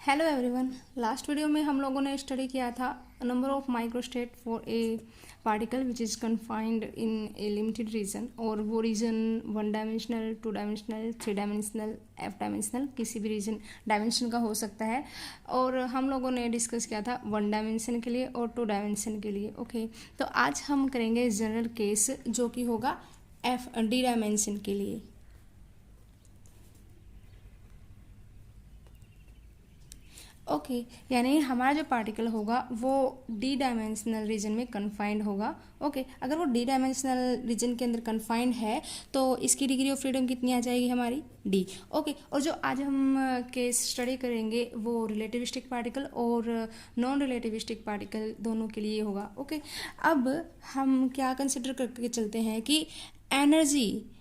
Hello everyone. Last video में हम लोगों ने स्टडी किया था number of microstate for a particle which is confined in a limited region, और वो region 1 dimensional, 2 dimensional, 3 dimensional, f dimensional, किसी भी रीजन डायमेंशन का हो सकता है। और हम लोगों ने डिस्कस किया था 1 डायमेंशन के लिए और 2 डायमेंशन के लिए। ओके, तो आज हम करेंगे जनरल केस जो कि होगा डी डायमेंशन के लिए। ओके, यानी हमारा जो पार्टिकल होगा वो डी डायमेंशनल रीजन में कन्फाइंड होगा। ओके, अगर वो डी डायमेंशनल रीजन के अंदर कन्फाइंड है तो इसकी डिग्री ऑफ फ्रीडम कितनी आ जाएगी हमारी? डी। ओके, और जो आज हम केस स्टडी करेंगे वो रिलेटिविस्टिक पार्टिकल और नॉन रिलेटिविस्टिक पार्टिकल दोनों के लिए होगा। ओके, अब हम क्या कंसिडर करके चलते हैं कि एनर्जी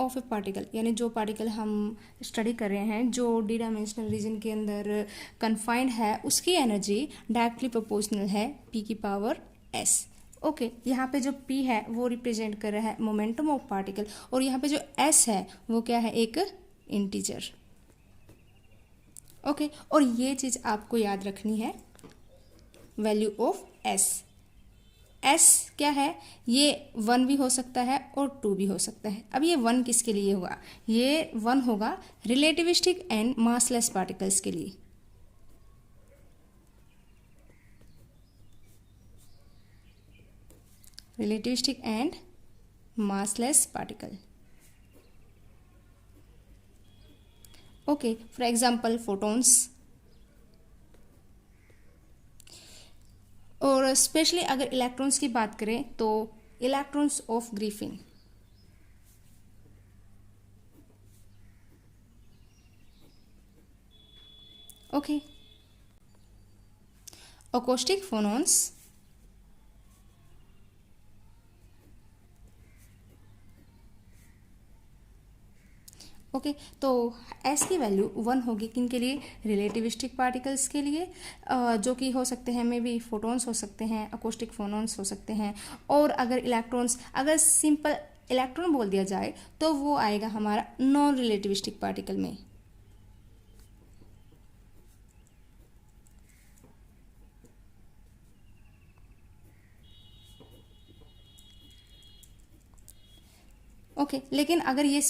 ऑफ ए पार्टिकल, यानी जो पार्टिकल हम स्टडी कर रहे हैं जो डी डायमेंशनल रीजन के अंदर कन्फाइंड है, उसकी एनर्जी डायरेक्टली प्रोपोर्शनल है p की पावर s। ओके, यहाँ पे जो p है वो रिप्रेजेंट कर रहा है मोमेंटम ऑफ पार्टिकल, और यहाँ पे जो s है वो क्या है? एक इंटीजर। ओके, और ये चीज़ आपको याद रखनी है, वैल्यू ऑफ s। s क्या है? ये 1 भी हो सकता है और 2 भी हो सकता है। अब ये 1 किसके लिए होगा? ये 1 होगा रिलेटिविस्टिक एंड मासलेस पार्टिकल्स के लिए। Relativistic and massless particle. Okay, for example photons, और स्पेशली अगर इलेक्ट्रॉन्स की बात करें तो electrons of graphene. Okay, acoustic phonons, okay, तो s की वैल्यू 1 होगी किन के लिए? रिलेटिविस्टिक पार्टिकल्स के लिए, जो कि हो सकते हैं मे बी फोटॉन्स हो सकते हैं, अकोस्टिक फोनॉन्स हो सकते हैं। और अगर इलेक्ट्रॉन्स, अगर सिंपल इलेक्ट्रॉन बोल दिया जाए तो वो आएगा हमारा नॉन रिलेटिविस्टिक पार्टिकल में। ओके, लेकिन अगर ये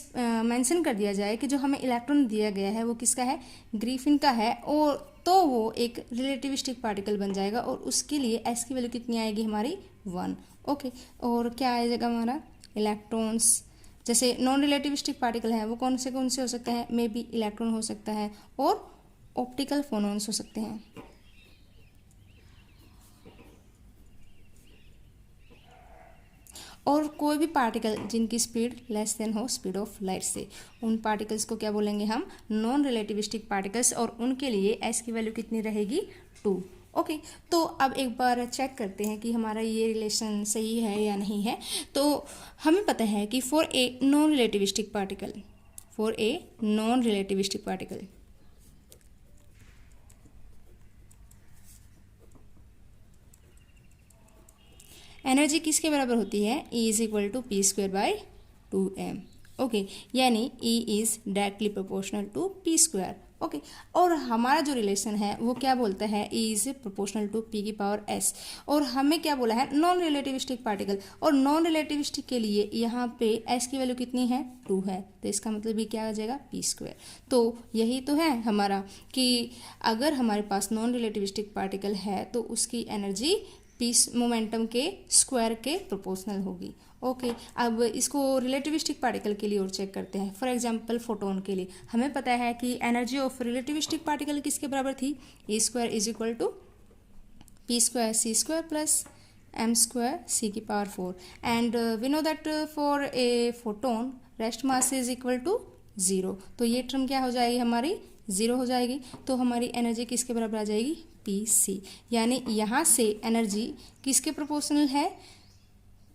मेंशन कर दिया जाए कि जो हमें इलेक्ट्रॉन दिया गया है वो किसका है? ग्रिफिन का है, और तो वो एक रिलेटिविस्टिक पार्टिकल बन जाएगा, और उसके लिए s की वैल्यू कितनी आएगी हमारी? 1। ओके, और क्या आ जाएगा हमारा? इलेक्ट्रॉन्स। जैसे नॉन रिलेटिविस्टिक पार्टिकल है वो कौन से हो सकते हैं? मे बी इलेक्ट्रॉन हो सकता है और ऑप्टिकल फोनॉन्स हो सकते हैं। और कोई भी पार्टिकल जिनकी स्पीड लेस देन हो स्पीड ऑफ लाइट से, उन पार्टिकल्स को क्या बोलेंगे हम? नॉन रिलेटिविस्टिक पार्टिकल्स, और उनके लिए s की वैल्यू कितनी रहेगी? 2। ओके, तो अब एक बार चेक करते हैं कि हमारा ये रिलेशन सही है या नहीं है। तो हमें पता है कि for a non relativistic particle energy किसके बराबर होती है? E is equal to p²/2m। Okay, यानी E is directly proportional to p²। Okay, और हमारा जो रिलेशन है वो क्या बोलता है? E is proportional to p की पावर s, और हमें क्या बोला है? नॉन रिलेटिविस्टिक पार्टिकल, और नॉन रिलेटिविस्टिक के लिए यहाँ पे s की वैल्यू कितनी है? 2 है, तो इसका मतलब भी क्या आ जाएगा? p²। तो यही तो है हमारा कि अगर हमारे पास नॉन रिलेटिविस्टिक पार्टिकल है तो उसकी एनर्जी पीस मोमेंटम के स्क्वायर के प्रोपोर्शनल होगी। ओके, अब इसको रिलेटिविस्टिक पार्टिकल के लिए और चेक करते हैं। फॉर एग्जांपल फोटोन के लिए हमें पता है कि एनर्जी ऑफ रिलेटिविस्टिक पार्टिकल किसके बराबर थी? E² is equal to p² c² plus m² c की power 4, and we know that for a photon rest mass is equal to 0। तो ये टर्म क्या हो जाएगी हमारी? 0 हो जाएगी। तो हमारी एनर्जी किसके बराबर आ जाएगी? pc, यानी यहाँ से एनर्जी किसके प्रोपोर्शनल है?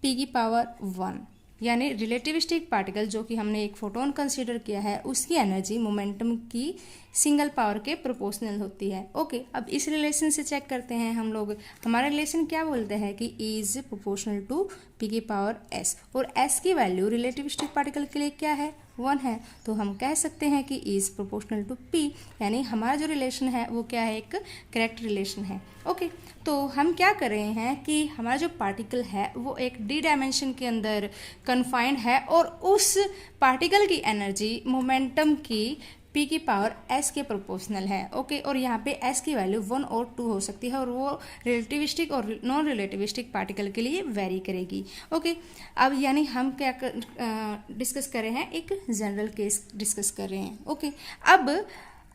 p की पावर 1, यानी रिलेटिविस्टिक पार्टिकल जो कि हमने एक फोटोन कंसीडर किया है उसकी एनर्जी मोमेंटम की सिंगल पावर के प्रोपोर्शनल होती है। ओके, अब इस रिलेशन से चेक करते हैं हम लोग। हमारा रिलेशन क्या बोलते हैं कि E is proportional to p की पावर s, और s की वैल्यू रिलेटिविस्टिक पार्टिकल के लिए क्या है? 1 है, तो हम कह सकते हैं कि E is proportional to P, यानी हमारा जो रिलेशन है वो क्या है, एक करेक्ट रिलेशन है। ओके, तो हम क्या कर रहे हैं कि हमारा जो पार्टिकल है वो एक डी डायमेंशन के अंदर कन्फाइंड है और उस पार्टिकल की एनर्जी मोमेंटम की p की पावर s के प्रोपोर्शनल है। ओके, और यहाँ पे s की वैल्यू 1 और 2 हो सकती है और वो रिलेटिविस्टिक और नॉन रिलेटिविस्टिक पार्टिकल के लिए वेरी करेगी। ओके, अब यानी हम क्या डिस्कस कर रहे हैं, एक जनरल केस डिस्कस कर रहे हैं। ओके,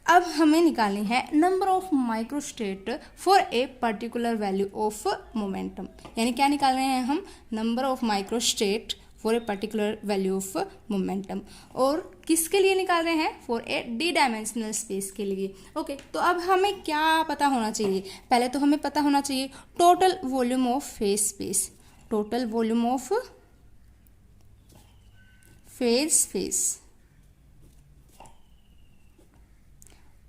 अब हमें निकालनी है number of microstate for a particular value of momentum, यानी क्या निकाल रहे हैं हम, number of microstate for a particular value of momentum, और किसके लिए निकाल रहे हैं, for a D dimensional space के लिए। ओके, तो अब हमें क्या पता होना चाहिए, पहले तो हमें पता होना चाहिए total volume of phase space, total volume of phase space,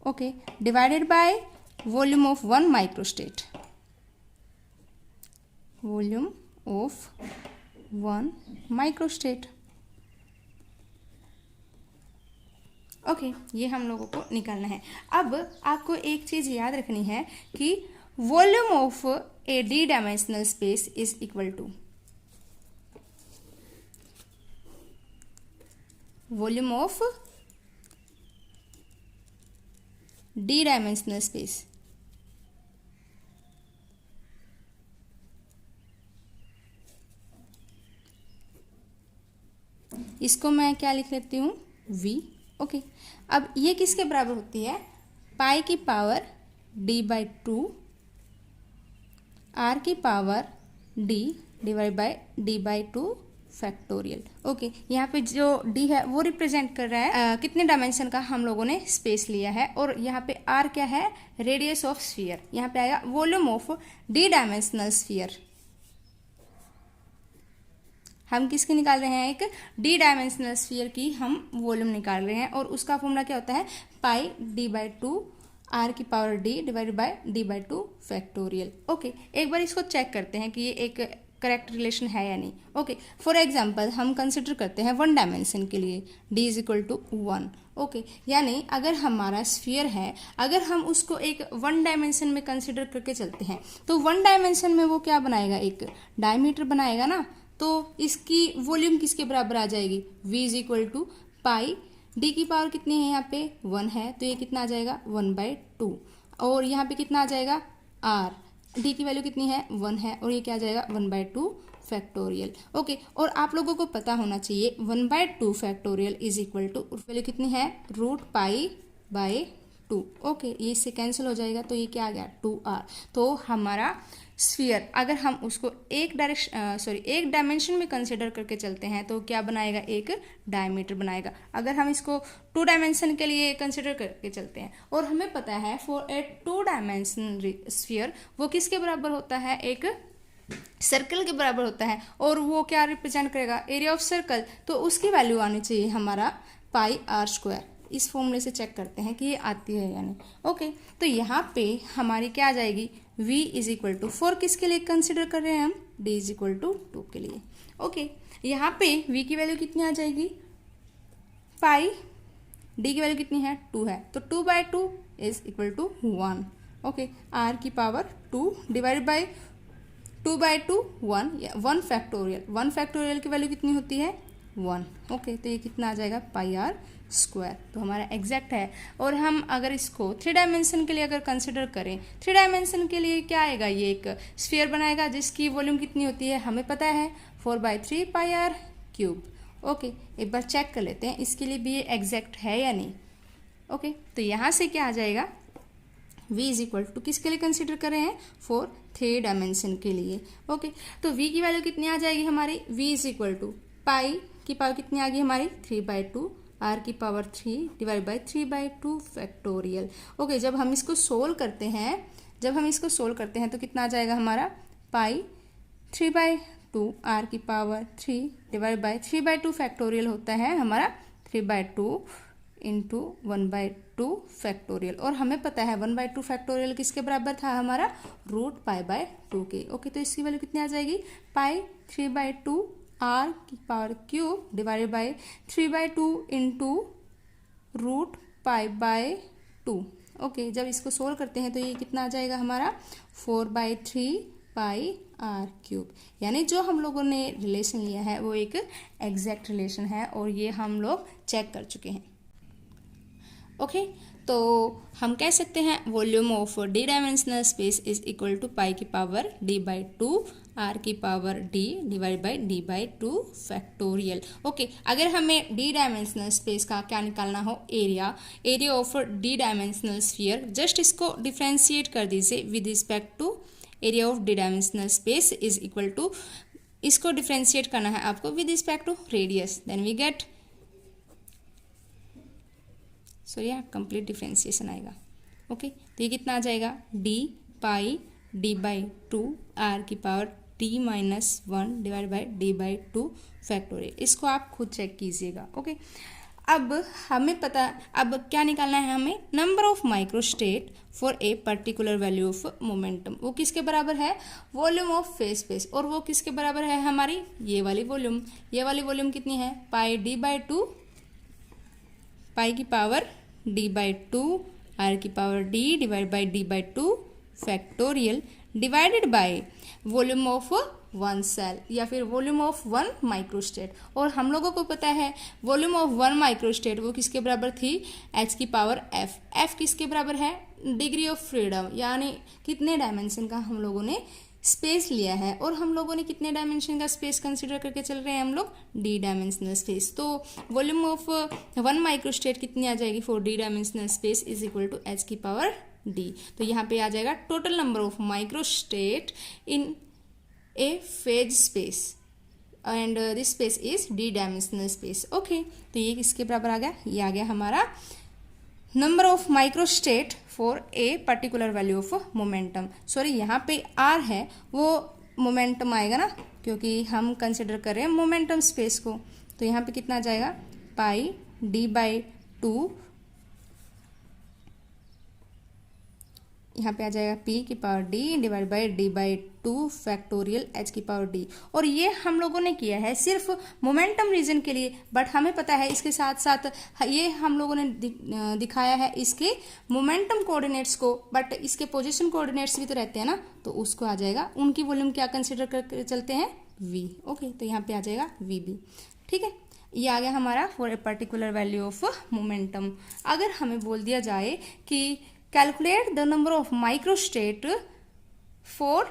okay, divided by volume of one microstate, volume of one microstate. Okay, ये हम लोगों को निकालना है। अब आपको एक चीज याद रखनी है कि volume of a D dimensional space is equal to volume of D dimensional space इसको मैं क्या लिख लेती हूँ, v। ओके, अब ये किसके बराबर होती है, पाई की पावर d/2 r की power d divide by d/2 factorial. Okay, यहाँ पे जो d है वो रिप्रेजेंट कर रहा है कितने डायमेंशन का हम लोगों ने स्पेस लिया है, और यहाँ पे r क्या है, रेडियस ऑफ स्फीयर, यहाँ पे आएगा volume of D dimensional sphere. हम किसकी निकाल रहे हैं, एक डी डायमेंशनल स्फीयर की हम वॉल्यूम निकाल रहे हैं, और उसका फॉर्मूला क्या होता है, पाई d/2 r की power d divided by d/2 factorial. Okay, एक बार इसको चेक करते हैं कि ये एक करेक्ट रिलेशन है या नहीं। ओके, फॉर एग्जांपल हम कंसिडर करते हैं वन डायमेंशन के लिए d is equal to 1। Okay, यानी अगर हमारा स्फीयर है, अगर हम उसको एक वन डायमेंशन में कंसिडर करके चलते हैं तो वन डायमेंशन में वो क्या बनाएगा, एक डायमीटर बनाएगा ना, तो इसकी वॉल्यूम किसके बराबर आ जाएगी, v is equal to pi, d की पावर कितनी है, यहाँ पे 1 है, तो ये कितना आ जाएगा 1/2, और यहाँ पे कितना आ जाएगा r, d की वैल्यू कितनी है 1 है, और ये क्या आ जाएगा 1/2 फैक्टोरियल। ओके, और आप लोगों को पता होना चाहिए 1/2 factorial is equal to value कितनी है, √π/2। ओके, ये इससे कैंसिल हो जाएगा, तो ये क्या आ गया 2r। तो हमारा स्फीयर अगर हम उसको एक डायमेंशन में कंसिडर करके चलते हैं तो क्या बनाएगा, एक डायमीटर बनाएगा। अगर हम इसको 2 डायमेंशन के लिए कंसिडर करके चलते हैं, और हमें पता है फॉर ए 2 डायमेंशन स्फीयर वो किसके बराबर होता है, एक सर्कल के बराबर होता है, और वो क्या रिप्रेजेंट करेगा, एरिया ऑफ सर्कल, तो उसकी वैल्यू आनी चाहिए हमारा πr²। इस फॉर्मूले से चेक करते हैं कि ये आती है या नहीं। ओके, तो यहाँ पे हमारी क्या आ जाएगी, v is equal to, for किसके लिए कंसिडर कर रहे हैं हम, d इज इक्वल टू 2 के लिए। ओके, यहाँ पे v की वैल्यू कितनी आ जाएगी, पाई, d की वैल्यू कितनी है 2 है, तो 2/2 is equal to 1। Okay, r की power 2 divide by 2/2 1 factorial, 1 factorial की वैल्यू कितनी होती है 1। ओके, तो ये कितना आ जाएगा πr², तो हमारा एग्जैक्ट है। और हम अगर इसको 3 डायमेंशन के लिए अगर कंसिडर करें, 3 डायमेंशन के लिए क्या आएगा, ये एक स्फीयर बनाएगा जिसकी वॉल्यूम कितनी होती है हमें पता है 4/3 πr³। ओके, एक बार चेक कर लेते हैं इसके लिए भी ये एग्जैक्ट है या नहीं। ओके, तो यहाँ से क्या आ जाएगा, v इज इक्वल टू किसके लिए कंसिडर कर रहे हैं, फॉर 3 डायमेंशन के लिए। ओके, तो v की वैल्यू कितनी आ जाएगी हमारी, v is equal to pi की पावर कितनी आ गई हमारी 3/2, r की power 3 divide by 3/2 factorial. Okay, जब हम इसको सोल्व करते हैं तो कितना आ जाएगा हमारा, पाई 3/2 r की पावर 3 डिवाइड बाई 3/2 फैक्टोरियल होता है हमारा 3/2 इंटू 1/2 फैक्टोरियल, और हमें पता है 1/2 फैक्टोरियल किसके बराबर था हमारा, √π/2 के। ओके, तो इसकी वैल्यू कितनी आ जाएगी, पाई 3/2 आर की power cube divided by 3/2 into root pi by 2। Okay, जब इसको सोल्व करते हैं तो ये कितना आ जाएगा हमारा 4/3 पाई आर क्यूब। यानी जो हम लोगों ने रिलेशन लिया है वो एक एग्जैक्ट रिलेशन है और ये हम लोग चेक कर चुके हैं। ओके, तो हम कह सकते हैं volume of D dimensional space is equal to pi की पावर d/2 आर की power d divide by d/2 factorial. Okay, अगर हमें डी डायमेंशनल स्पेस का क्या निकालना हो, area of D dimensional sphere, just इसको डिफ्रेंशिएट कर दीजिए with respect to area of D dimensional space is equal to, इसको डिफ्रेंशिएट करना है आपको with respect to radius, then we get यहाँ कंप्लीट डिफ्रेंशिएशन आएगा। ओके, तो ये कितना आ जाएगा d पाई d/2 आर की power d-1 divide by d/2 factorial. इसको आप खुद चेक कीजिएगा। ओके, अब हमें पता, अब क्या निकालना है हमें, number of microstate for a particular value of momentum. वो किसके बराबर है, वॉल्यूम ऑफ फेज स्पेस, और वो किसके बराबर है हमारी, ये वाली वॉल्यूम। ये वाली वॉल्यूम कितनी है, पाई d/2 पाई की पावर d/2 आर की power d divide by d/2 factorial divided by volume of one cell या फिर वॉल्यूम ऑफ वन माइक्रोस्टेट। और हम लोगों को पता है वॉल्यूम ऑफ वन माइक्रोस्टेट वो किसके बराबर थी, h की पावर f। f किसके बराबर है, डिग्री ऑफ फ्रीडम, यानी कितने डायमेंशन का हम लोगों ने स्पेस लिया है, और हम लोगों ने कितने डायमेंशन का स्पेस कंसीडर करके चल रहे हैं हम लोग, डी डायमेंशनल स्पेस। तो वॉल्यूम ऑफ वन माइक्रोस्टेट कितनी आ जाएगी for D dimensional space is equal to h की पावर d। तो यहाँ पे आ जाएगा total number of microstate in a phase space and this space is D dimensional space. Okay, तो ये किसके बराबर आ गया, ये आ गया हमारा number of microstate for a particular value of momentum. Sorry, यहाँ पे आर है वो मोमेंटम आएगा ना, क्योंकि हम कंसिडर कर रहे हैं मोमेंटम स्पेस को। तो यहाँ पे कितना आ जाएगा, पाई d/2, यहाँ पे आ जाएगा p की power d divide by d/2 factorial h की पावर d। और ये हम लोगों ने किया है सिर्फ मोमेंटम रीजन के लिए, बट हमें पता है इसके साथ साथ ये हम लोगों ने दिखाया है इसके मोमेंटम कोऑर्डिनेट्स को, बट इसके पोजीशन कोऑर्डिनेट्स भी तो रहते हैं ना, तो उसको आ जाएगा, उनकी वॉल्यूम क्या कंसिडर करके चलते हैं, v। ओके, तो यहाँ पे आ जाएगा vb। ठीक है, ये आ गया हमारा for a particular value of momentum. अगर हमें बोल दिया जाए कि calculate the number of microstate for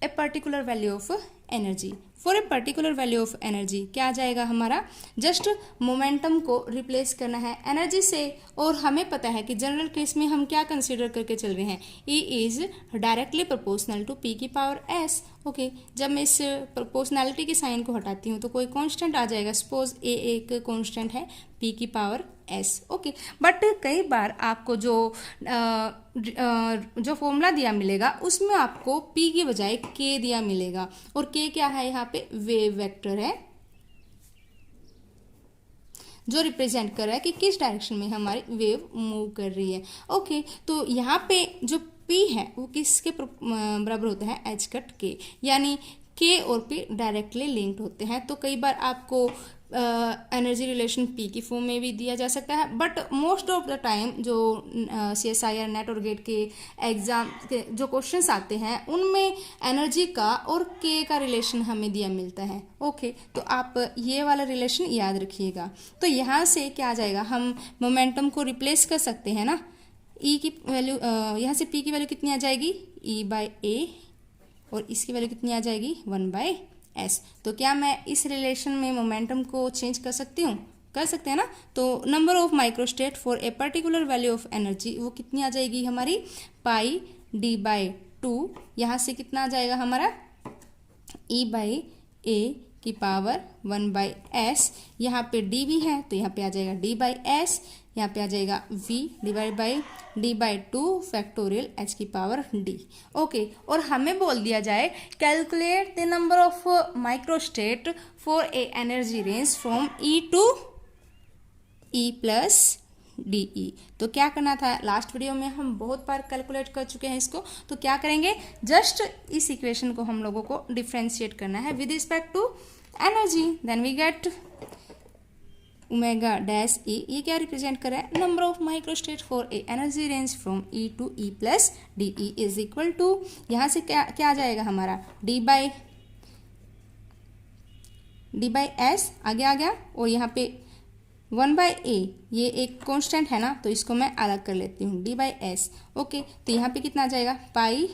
a particular value of energy, for a particular value of energy क्या आ जाएगा हमारा, जस्ट मोमेंटम को रिप्लेस करना है एनर्जी से। और हमें पता है कि जनरल केस में हम क्या कंसीडर करके चल रहे हैं, E is directly proportional to P की पावर S। ओके, जब मैं इस प्रोपोर्शनैलिटी के साइन को हटाती हूँ तो कोई कांस्टेंट आ जाएगा, सपोज A एक कांस्टेंट है P की पावर S। ओके, बट कई बार आपको जो फॉर्मूला दिया मिलेगा उसमें आपको P की बजाय K दिया मिलेगा, और K क्या है, यहाँ पे वेव वेक्टर है जो रिप्रेजेंट कर रहा है कि किस डायरेक्शन में हमारी वेव मूव कर रही है। ओके, तो यहाँ पे जो P है वो किसके बराबर होता है, h कट K, यानी K और P डायरेक्टली लिंक्ड होते हैं। तो कई बार आपको एनर्जी रिलेशन P की फॉर्म में भी दिया जा सकता है, but most of the time जो CSIR नेट और गेट के एग्जाम के जो क्वेश्चंस आते हैं उनमें एनर्जी का और K का रिलेशन हमें दिया मिलता है। ओके, तो आप ये वाला रिलेशन याद रखिएगा। तो यहाँ से क्या आ जाएगा, हम मोमेंटम को रिप्लेस कर सकते हैं ना, E की वैल्यू यहाँ से P की वैल्यू कितनी आ जाएगी, E/A, और इसकी वैल्यू कितनी आ जाएगी, 1/S। तो क्या मैं इस रिलेशन में मोमेंटम को चेंज कर सकती हूँ, कर सकते हैं ना। तो number of microstate for a particular value of energy वो कितनी आ जाएगी हमारी, पाई d/2, यहाँ से कितना आ जाएगा हमारा E/A की पावर 1/S। यहाँ पे d भी है तो यहाँ पे आ जाएगा d/S, यहाँ पे आ जाएगा v divide by d/2 factorial h की पावर d। ओके, और हमें बोल दिया जाए calculate the number of microstate for a energy range from E to E plus DE। तो क्या करना था, लास्ट वीडियो में हम बहुत बार कैलकुलेट कर चुके हैं इसको, तो क्या करेंगे, जस्ट इस इक्वेशन को हम लोगों को डिफ्रेंशिएट करना है with respect to energy, then we get omega dash E, ये क्या रिप्रेजेंट कर रहा है, number of microstate for a energy range from E to E plus D E is equal to, यहाँ से क्या क्या आ जाएगा हमारा डी बाई एस आगे आ गया, और यहाँ पे 1/a ये एक कांस्टेंट है ना, तो इसको मैं अलग कर लेती हूँ d/s। ओके, तो यहाँ पे कितना आ जाएगा पाई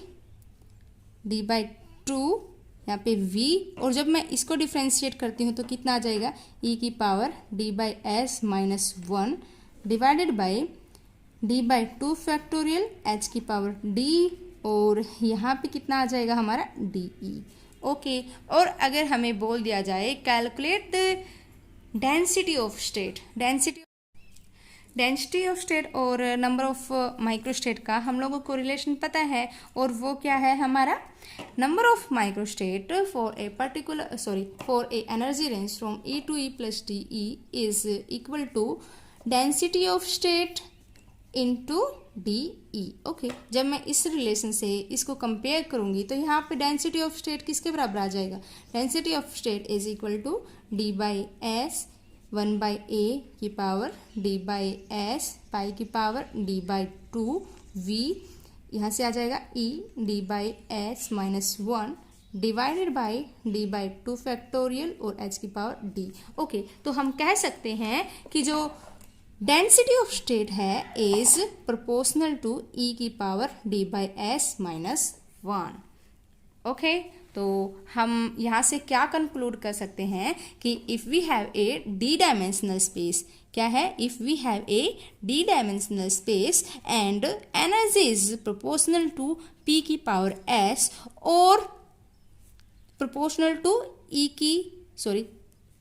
d/2 यहाँ पे v, और जब मैं इसको डिफ्रेंशिएट करती हूँ तो कितना आ जाएगा e की power d/s minus 1 divided by d/2 factorial h की पावर d, और यहाँ पे कितना आ जाएगा हमारा de। ओके, और अगर हमें बोल दिया जाए calculate the density of state, density of state और नंबर ऑफ माइक्रोस्टेट का हम लोगों को रिलेशन पता है, और वो क्या है हमारा, number of microstate for a energy range from E to E plus D E is equal to density of state into D E. Okay, जब मैं इस रिलेशन से इसको कंपेयर करूंगी तो यहाँ पे डेंसिटी ऑफ स्टेट किसके बराबर आ जाएगा, density of state is equal to D by S 1/a की power d by S pi की पावर d/2 v, यहाँ से आ जाएगा e d by S minus 1 divided by d/2 factorial और h की पावर d। ओके, तो हम कह सकते हैं कि जो डेंसिटी ऑफ स्टेट है इज प्रोपोर्शनल टू e की पावर d/s माइनस 1। ओके, तो हम यहाँ से क्या कंक्लूड कर सकते हैं कि if we have a D dimensional space, क्या है, if we have a D dimensional space and energy is proportional to p की पावर s और proportional to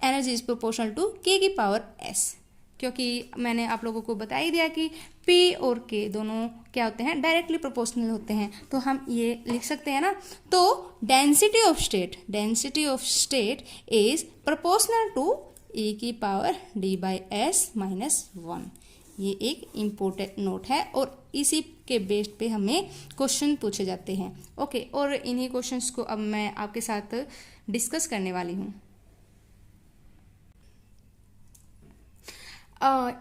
energy is proportional to k की पावर s, क्योंकि मैंने आप लोगों को बता ही दिया कि P और K दोनों क्या होते हैं, डायरेक्टली प्रोपोर्शनल होते हैं, तो हम ये लिख सकते हैं ना। तो density of state is proportional to E की पावर d/s माइनस 1। ये एक इम्पोर्टेंट नोट है, और इसी के बेस पे हमें क्वेश्चन पूछे जाते हैं। ओके, और इन्हीं क्वेश्चंस को अब मैं आपके साथ डिस्कस करने वाली हूँ।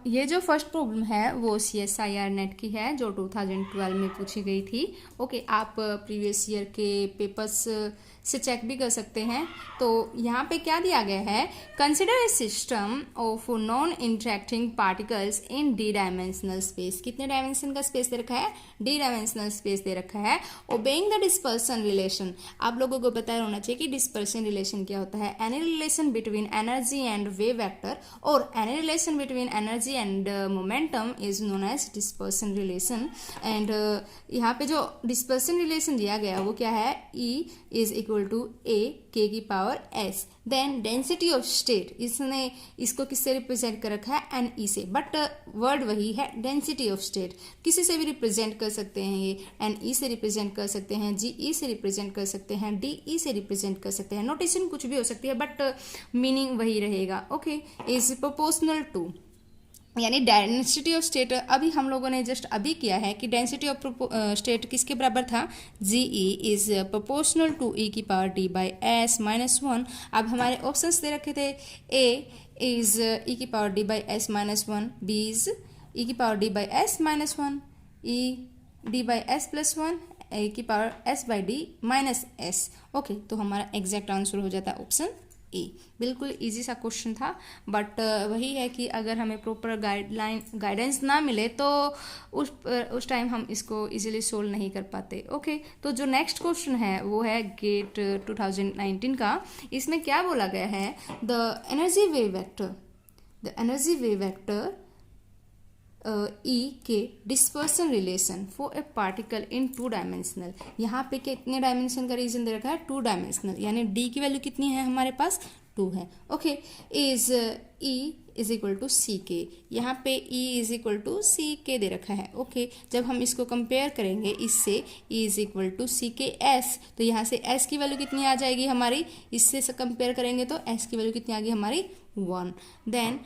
ये जो फर्स्ट प्रॉब्लम है वो CSIR नेट की है, जो 2012 में पूछी गई थी। ओके, आप प्रीवियस ईयर के पेपर्स से चेक भी कर सकते हैं। तो यहाँ पे क्या दिया गया है, consider a system of non interacting particles in D dimensional space. कितने डायमेंशन का स्पेस दे रखा है, डी डायमेंशनल स्पेस दे रखा है। ओबेइंग द डिस्पर्सन रिलेशन, आप लोगों को पता होना चाहिए कि डिस्पर्सन रिलेशन क्या होता है, any relation between energy and wave vector और any relation between energy and momentum is known as dispersion relation. And यहाँ पे जो डिस्पर्सन रिलेशन दिया गया वो क्या है, E is equal to A K की power S। Then density of state, इसने इसको किससे रिप्रेजेंट कर रखा है, NE से, बट वर्ड वही है डेंसिटी ऑफ स्टेट। किसी से भी रिप्रेजेंट कर सकते हैं, ये NE से रिप्रेजेंट कर सकते हैं, GE से रिप्रेजेंट कर सकते हैं, DE से रिप्रेजेंट कर सकते हैं, नोटेशन कुछ भी हो सकती है बट मीनिंग वही रहेगा। ओके, इज प्रोपोर्शनल टू, यानी डेंसिटी ऑफ स्टेट अभी हम लोगों ने जस्ट अभी किया है कि डेंसिटी ऑफ स्टेट किसके बराबर था, GE is proportional to E की पावर d/s माइनस 1। अब हमारे ऑप्शंस दे रखे थे, A इज E की power d/s minus 1, B is E की power d/s minus 1, E d/s plus 1, A की power s/d minus s। Okay, तो हमारा एग्जैक्ट आंसर हो जाता है ऑप्शन ए। बिल्कुल इजी सा क्वेश्चन था, बट वही है कि अगर हमें प्रॉपर गाइडेंस ना मिले तो उस टाइम हम इसको इजीली सोल्व नहीं कर पाते। ओके, तो जो नेक्स्ट क्वेश्चन है वो है गेट 2019 का। इसमें क्या बोला गया है, the energy wave vector E के dispersion relation for a particle in 2 dimensional. यहाँ पे कितने डायमेंशन का रीजन दे रखा है, 2 डायमेंशनल, यानी D की वैल्यू कितनी है हमारे पास, 2 है। Okay, is E is equal to C K, यहाँ पे E is equal to C K दे रखा है। ओके, जब हम इसको कंपेयर करेंगे इससे E is equal to C के एस, तो यहाँ से S की वैल्यू कितनी आ जाएगी हमारी, इससे कंपेयर करेंगे तो S की वैल्यू कितनी आ गई हमारी 1। Then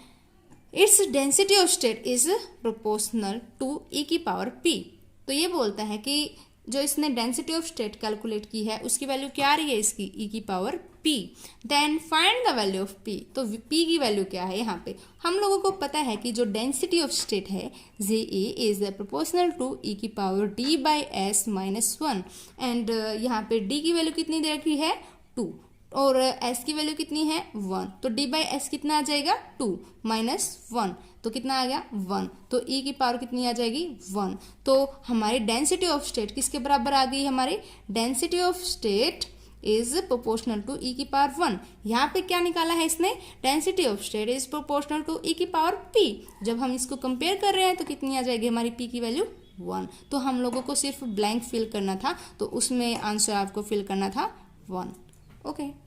it's density of state is proportional to E की पावर P। तो ये बोलता है कि जो इसने डेंसिटी ऑफ स्टेट कैलकुलेट की है उसकी वैल्यू क्या आ रही है इसकी e की power p। Then find the value of p। तो p की वैल्यू क्या है यहाँ पे हम लोगों को पता है कि जो डेंसिटी ऑफ स्टेट है जे ए इज प्रोपोर्शनल टू e की power d by S minus 1 and यहाँ पे d की वैल्यू कितनी दे रखी है 2 और s की वैल्यू कितनी है 1। तो d बाई एस कितना आ जाएगा 2 माइनस 1 तो कितना आ गया 1। तो e की पावर कितनी आ जाएगी 1। तो हमारी डेंसिटी ऑफ स्टेट किसके बराबर आ गई हमारी density of state is proportional to e की पावर 1। यहाँ पे क्या निकाला है इसने density of state is proportional to e की पावर p। जब हम इसको कंपेयर कर रहे हैं तो कितनी आ जाएगी हमारी p की वैल्यू 1। तो हम लोगों को सिर्फ ब्लैंक फिल करना था तो उसमें आंसर आपको फिल करना था 1। ओके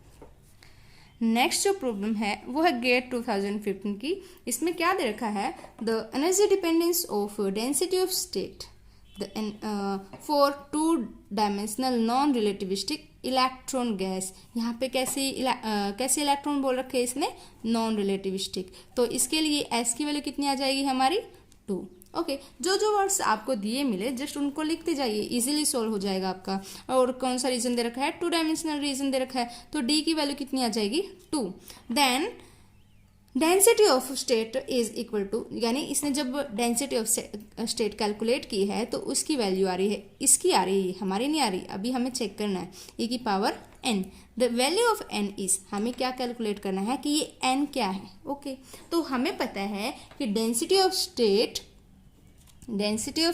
नेक्स्ट जो प्रॉब्लम है वो है गेट 2015 की। इसमें क्या दे रखा है the energy dependence of density of state for 2 dimensional non relativistic electron gas. यहाँ पे कैसे इलेक्ट्रॉन बोल रखे हैं इसने नॉन रिलेटिविस्टिक। तो इसके लिए एस की वैल्यू कितनी आ जाएगी हमारी 2। ओके जो वर्ड्स आपको दिए मिले जस्ट उनको लिखते जाइए इजीली सॉल्व हो जाएगा आपका। और कौन सा रीजन दे रखा है 2 डायमेंशनल रीजन दे रखा है तो डी की वैल्यू कितनी आ जाएगी 2। Then density of state is equal to यानी इसने जब डेंसिटी ऑफ स्टेट कैलकुलेट की है तो उसकी वैल्यू आ रही है इसकी आ रही है हमारी नहीं आ रही। अभी हमें चेक करना है e की power n। The value of n is हमें क्या कैलकुलेट करना है कि ये n क्या है। ओके तो हमें पता है कि density of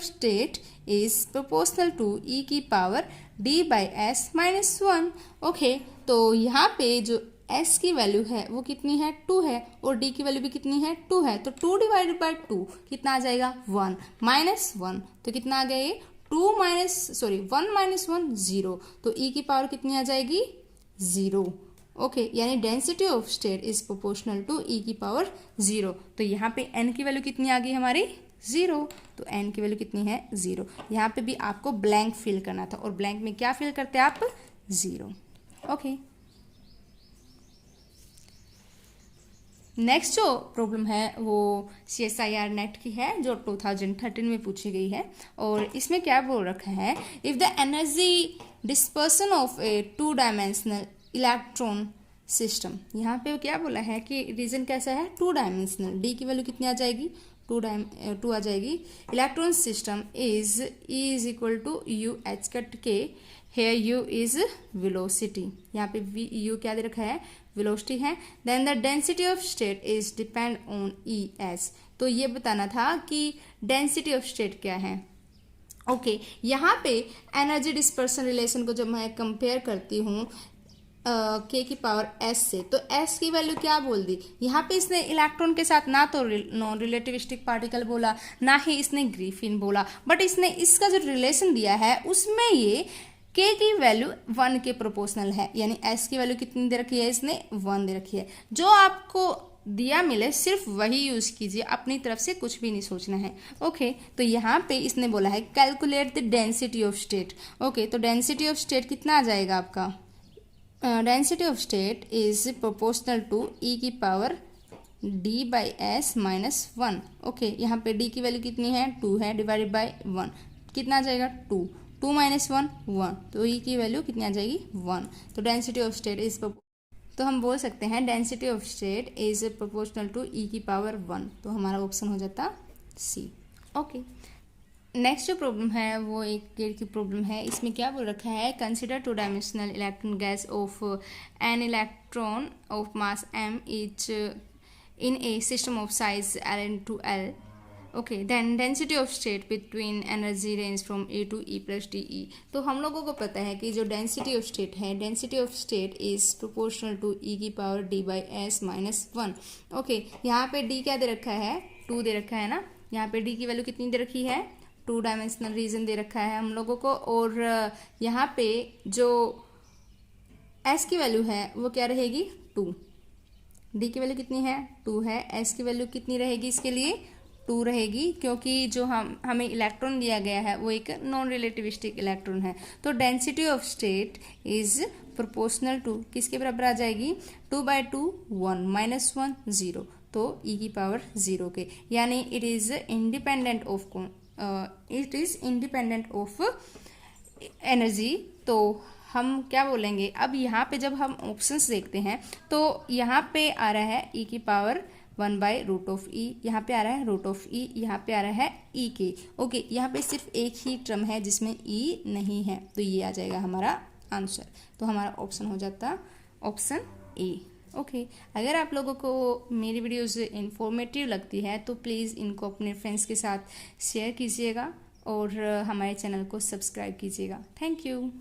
state is proportional to e की power d by S minus 1। Okay तो यहाँ पे जो s की वैल्यू है वो कितनी है 2 है और d की वैल्यू भी कितनी है 2 है। तो 2 डिवाइडेड बाई 2 कितना आ जाएगा 1 माइनस 1। तो कितना आ गया ये 1 माइनस 1 0। तो e की पावर कितनी आ जाएगी 0। ओके यानी density of state is proportional to e की पावर 0। तो यहाँ पे n की वैल्यू कितनी आ गई हमारी 0। तो n की वैल्यू कितनी है 0। यहाँ पे भी आपको ब्लैंक फिल करना था और ब्लैंक में क्या फिल करते हैं आप 0। ओके नेक्स्ट जो प्रॉब्लम है वो CSIR नेट की है जो 2013 में पूछी गई है। और इसमें क्या बोल रखा है if the energy dispersion of A 2 dimensional electron system. यहाँ पे क्या बोला है कि रीजन कैसा है 2 डायमेंशनल। डी की वैल्यू कितनी आ जाएगी 2 आ जाएगी। Electron system is equal to U H cut K. Here U is velocity. यहाँ पे यू क्या दे रखा है वेलोसिटी है। Then the density of state is depend on E S. तो ये बताना था कि डेंसिटी ऑफ स्टेट क्या है। ओके यहाँ पे एनर्जी डिस्पर्सन रिलेशन को जब मैं कंपेयर करती हूँ के की पावर एस से तो एस की वैल्यू क्या बोल दी यहाँ पे इसने इलेक्ट्रॉन के साथ ना तो नॉन रिलेटिविस्टिक पार्टिकल बोला ना ही इसने ग्रिफिन बोला बट इसने इसका जो रिलेशन दिया है उसमें ये के की वैल्यू 1 के प्रोपोर्शनल है। यानी एस की वैल्यू कितनी दे रखी है इसने 1 दे रखी है। जो आपको दिया मिले सिर्फ वही यूज कीजिए अपनी तरफ से कुछ भी नहीं सोचना है। ओके तो यहाँ पे इसने बोला है calculate the density of state. Okay तो डेंसिटी ऑफ स्टेट कितना आ जाएगा आपका density of state is proportional to e की power d by S minus 1। Okay यहाँ पे d की वैल्यू कितनी है 2 है डिवाइडेड बाई 1 कितना आ जाएगा 2 माइनस 1 1। तो e की वैल्यू कितनी आ जाएगी 1। तो डेंसिटी ऑफ स्टेट इज तो हम बोल सकते हैं density of state is proportional to e की पावर 1। तो हमारा ऑप्शन हो जाता सी। ओके नेक्स्ट जो प्रॉब्लम है वो एक गेट की प्रॉब्लम है। इसमें क्या बोल रखा है consider 2 dimensional electron gas of N electron of mass m each in a system of size L/L। Okay then density of state between energy range from A to E plus D E. तो हम लोगों को पता है कि जो density of state है density of state is proportional to E की power D by S minus 1। Okay यहाँ पे डी क्या दे रखा है 2 दे रखा है ना। यहाँ पे डी की वैल्यू कितनी दे रखी है 2 डायमेंशनल रीजन दे रखा है हम लोगों को। और यहाँ पे जो एस की वैल्यू है वो क्या रहेगी 2। डी की वैल्यू कितनी है 2 है। एस की वैल्यू कितनी रहेगी इसके लिए 2 रहेगी क्योंकि जो हमें इलेक्ट्रॉन दिया गया है वो एक नॉन रिलेटिविस्टिक इलेक्ट्रॉन है। तो density of state is proportional to किसके बराबर आ जाएगी 2 बाई 2 1 माइनस 1 0। तो e की पावर 0 के यानी it is independent of energy, तो हम क्या बोलेंगे, अब यहाँ पे जब हम ऑप्शंस देखते हैं तो यहाँ पे आ रहा है e की पावर 1/√e, यहाँ पे आ रहा है √e, यहाँ पे आ रहा है e के। ओके, यहाँ पे सिर्फ एक ही टर्म है जिसमें e नहीं है, तो ये आ जाएगा हमारा आंसर। तो हमारा ऑप्शन हो जाता ऑप्शन ए। ओके, अगर आप लोगों को मेरी वीडियोस इंफॉर्मेटिव लगती है तो प्लीज़ इनको अपने फ्रेंड्स के साथ शेयर कीजिएगा और हमारे चैनल को सब्सक्राइब कीजिएगा। Thank you.